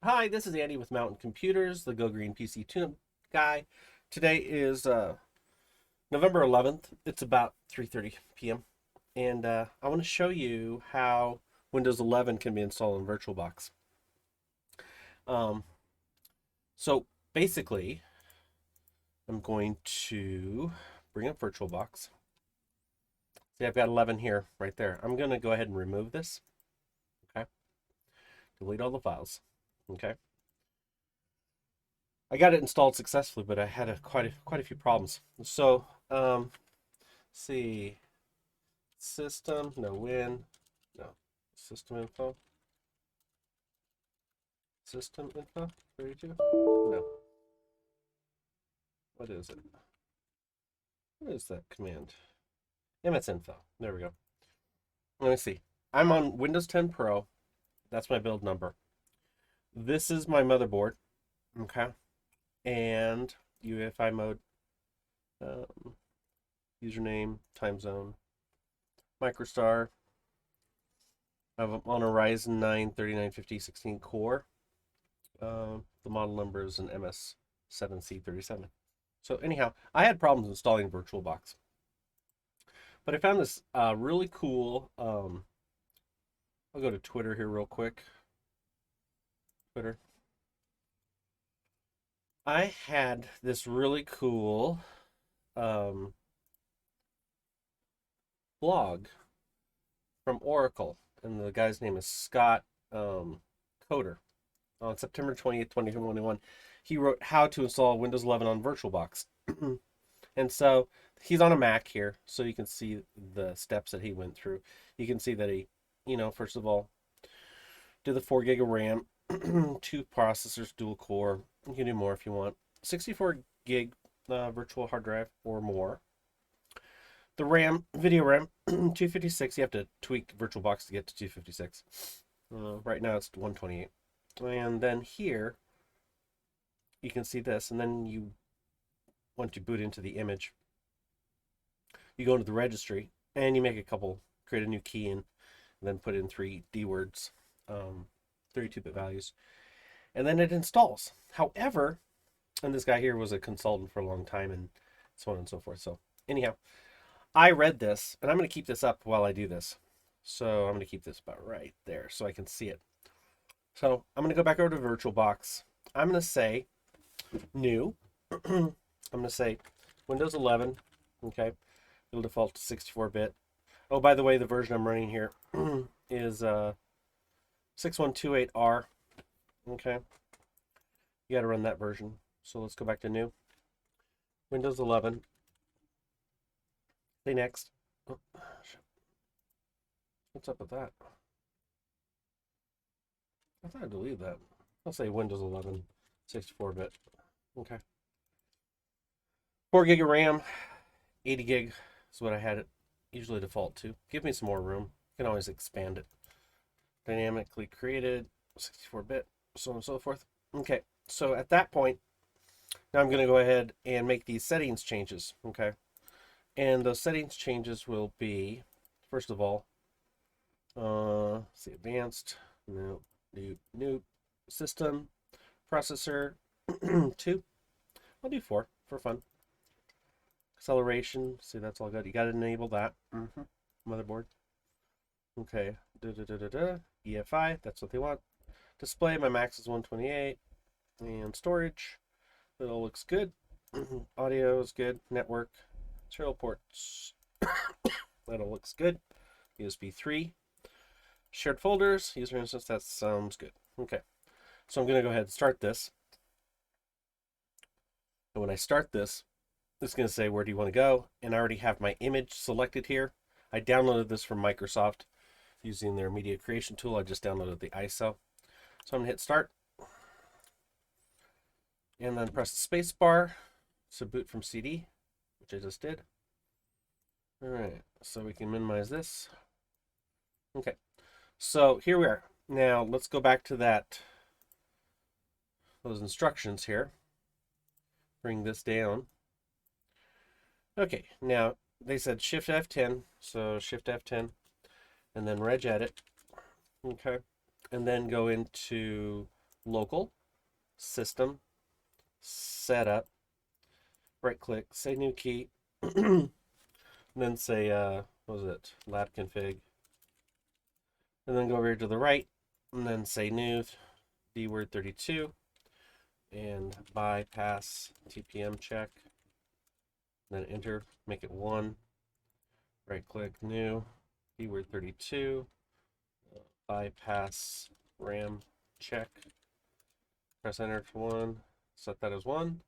Hi, this is Andy with Mountain Computers, the Go Green PC Tune guy. Today is November 11th. It's about 3:30 p.m. and I want to show you how Windows 11 can be installed in VirtualBox. Um, so basically, I'm going to bring up VirtualBox. See, I've got 11 here, right there. I'm going to go ahead and remove this. Okay, delete all the files. Okay. I got it installed successfully, but I had quite a few problems. So, see, system, no win, no system info, 32. No, what is it? What is that command? MS info. There we go. Let me see. I'm on Windows 10 Pro. That's my build number. This is my motherboard. Okay, and UEFI mode, um, username, time zone, microstar. I'm on a Ryzen 9 3950 16 core. The model number is an MS7C37. So anyhow, I had problems installing VirtualBox, but I found this really cool. I'll go to Twitter here real quick. Twitter. I had this really cool um, blog from Oracle, and the guy's name is Scott Coder. On September 20th, 2021, he wrote how to install Windows 11 on VirtualBox. And so he's on a Mac here, so you can see the steps that he went through. You can see that he, first of all, did the 4 gig of RAM, two processors, dual core. You can do more if you want. 64 gig virtual hard drive or more. The RAM, video RAM, 256. You have to tweak VirtualBox to get to 256. Right now it's 128. And then here, you can see this, and then once you boot into the image, you go into the registry, and you create a new key, and then put in 3 D words, 32-bit values, and then it installs. However, and this guy here was a consultant for a long time, and so on and so forth. So anyhow, I read this, and I'm going to keep this up while I do this. So I'm going to keep this about right there so I can see it. So I'm going to go back over to VirtualBox. I'm going to say new. I'm going to say Windows 11. Okay. It'll default to 64-bit. Oh, by the way, the version I'm running here is 6128R. Okay. You got to run that version. So let's go back to new. Windows 11. Say next. Oh, what's up with that? I thought I deleted that. I'll say Windows 11, 64-bit. Okay. 4 gig of RAM, 80 gig is what I had it usually default to. Give me some more room. You can always expand it. Dynamically created, 64-bit, so on and so forth. Okay, so at that point, now I'm going to go ahead and make these settings changes. Okay, and those settings changes will be, first of all, see advanced, no, new system, processor, 2. I'll do 4 for fun. Acceleration, see that's all good. You got to enable that. Motherboard. Okay, EFI, that's what they want. Display, my max is 128. And storage, it all looks good. Audio is good. Network, serial ports, that all looks good. USB 3. Shared folders, user instance, that sounds good. Okay, so I'm going to go ahead and start this. And when I start this, it's going to say, where do you want to go? And I already have my image selected here. I downloaded this from Microsoft using their media creation tool. I just downloaded the ISO. So I'm going to hit start. And then press the space bar to boot from CD, which I just did. All right, so we can minimize this. Okay, so here we are. Now let's go back to those instructions here. Bring this down. Okay, now they said Shift F10, so Shift F10, and then regedit. Okay, and then go into local, system, setup, right click, say new key, and then say, what was it, lab config, and then go over here to the right, and then say new, dword 32, and bypass TPM check, then enter, make it 1, right click, new, dword 32, bypass RAM check, press enter to 1, set that as 1,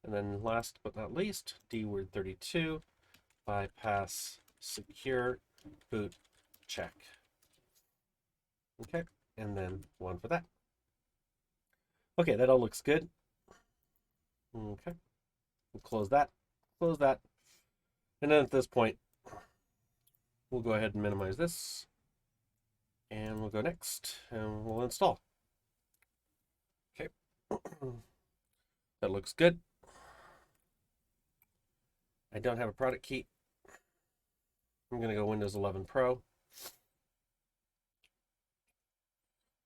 and then last but not least, dword 32, bypass secure boot check. Okay, and then 1 for that. Okay, that all looks good. Okay, we'll close that, and then at this point, we'll go ahead and minimize this, and we'll go next, and we'll install. Okay, that looks good. I don't have a product key. I'm going to go Windows 11 Pro,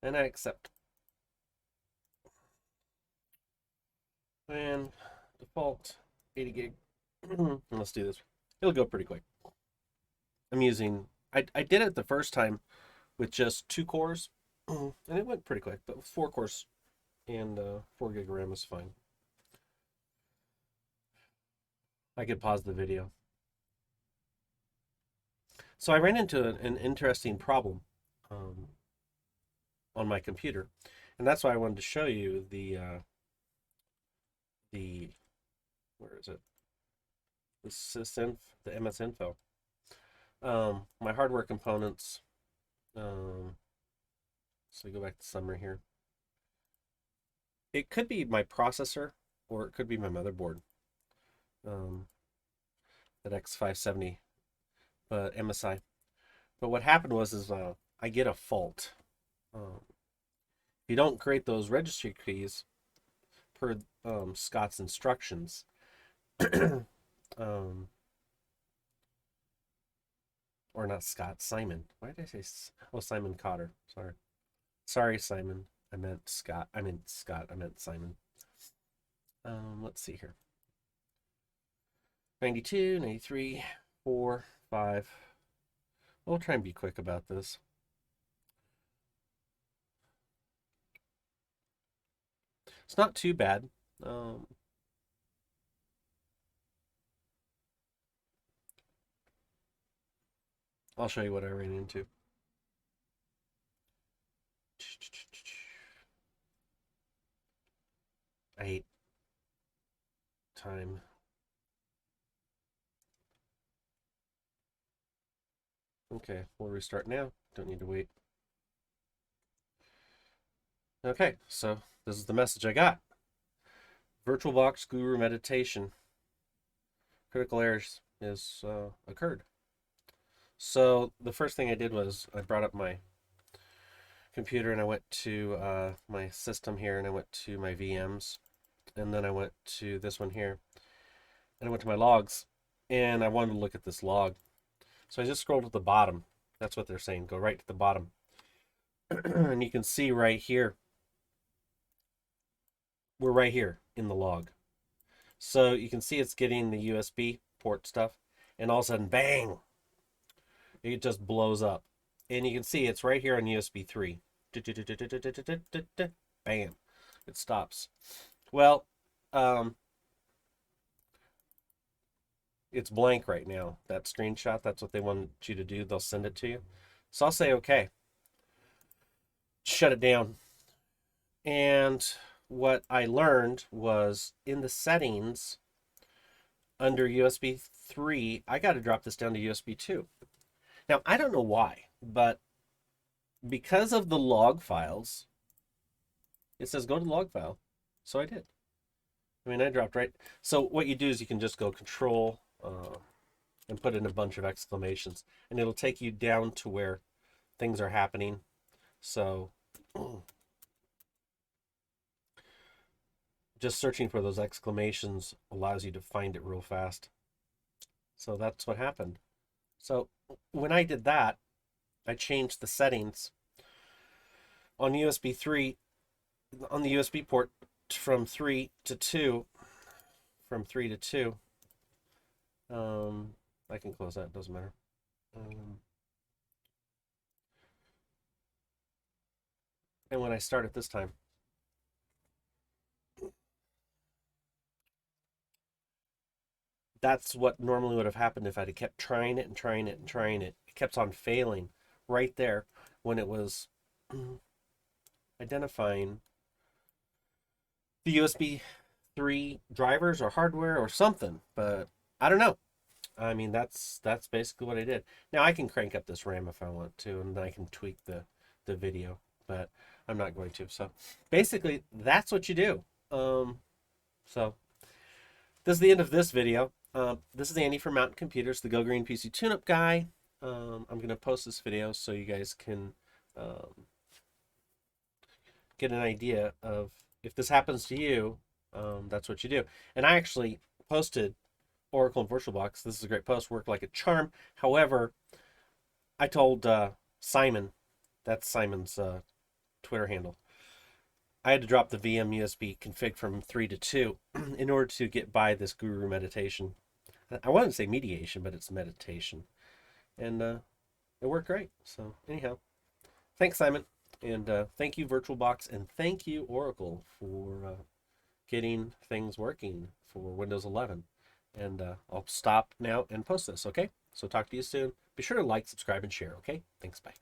and I accept. And default 80 gig. Let's do this. It'll go pretty quick. I'm using, I did it the first time with just 2 cores, and it went pretty quick, but with 4 cores and 4 gig RAM is fine. I could pause the video. So I ran into an interesting problem on my computer, and that's why I wanted to show you the where is it? The sysinf, the MS Info. My hardware components. So go back to summary here. It could be my processor, or it could be my motherboard. That X570, but MSI. But what happened was I get a fault. If you don't create those registry keys per Scott's instructions, or not Scott, Simon. Why did I say? Oh, Simon Cotter. Sorry, Simon. I meant Scott. I meant Simon. Let's see here. 92, 93, 4, 5. We'll try and be quick about this. It's not too bad. I'll show you what I ran into. I hate time. Okay, we'll restart now. Don't need to wait. Okay, so this is the message I got. VirtualBox Guru Meditation. Critical errors is occurred. So the first thing I did was I brought up my computer and I went to my system here and I went to my VMs, and then I went to this one here and I went to my logs and I wanted to look at this log. So I just scrolled to the bottom. That's what they're saying. Go right to the bottom. And you can see right here, we're right here in the log. So you can see it's getting the USB port stuff, and all of a sudden, bang, it just blows up. And you can see it's right here on USB 3. Bam, it stops. Well, it's blank right now. That screenshot, that's what they want you to do. They'll send it to you. So I'll say, okay, shut it down. And what I learned was in the settings under USB 3, I got to drop this down to USB 2. Now, I don't know why, but because of the log files, it says go to log file. So I did. I mean, I dropped right. So what you do is you can just go control and put in a bunch of exclamations, and it'll take you down to where things are happening. So just searching for those exclamations allows you to find it real fast. So that's what happened. So when I did that, I changed the settings. On USB 3, on the USB port from 3 to 2, I can close that, doesn't matter. And when I start it this time, that's what normally would have happened if I'd have kept trying it and trying it and trying it. It kept on failing right there when it was identifying the USB 3 drivers or hardware or something, but I don't know. I mean, that's basically what I did. Now I can crank up this RAM if I want to, and I can tweak the video, but I'm not going to. So basically, that's what you do. So this is the end of this video. This is Andy from Mountain Computers, the Go Green PC Tune-Up guy. I'm going to post this video so you guys can get an idea of if this happens to you, that's what you do. And I actually posted Oracle and VirtualBox. This is a great post, worked like a charm. However, I told Simon, that's Simon's Twitter handle, I had to drop the VM USB config from 3 to 2 in order to get by this guru meditation. I wanted to say mediation, but it's meditation. And it worked great. So anyhow, thanks, Simon. And thank you, VirtualBox. And thank you, Oracle, for getting things working for Windows 11. And I'll stop now and post this, okay? So talk to you soon. Be sure to like, subscribe, and share, okay? Thanks, bye.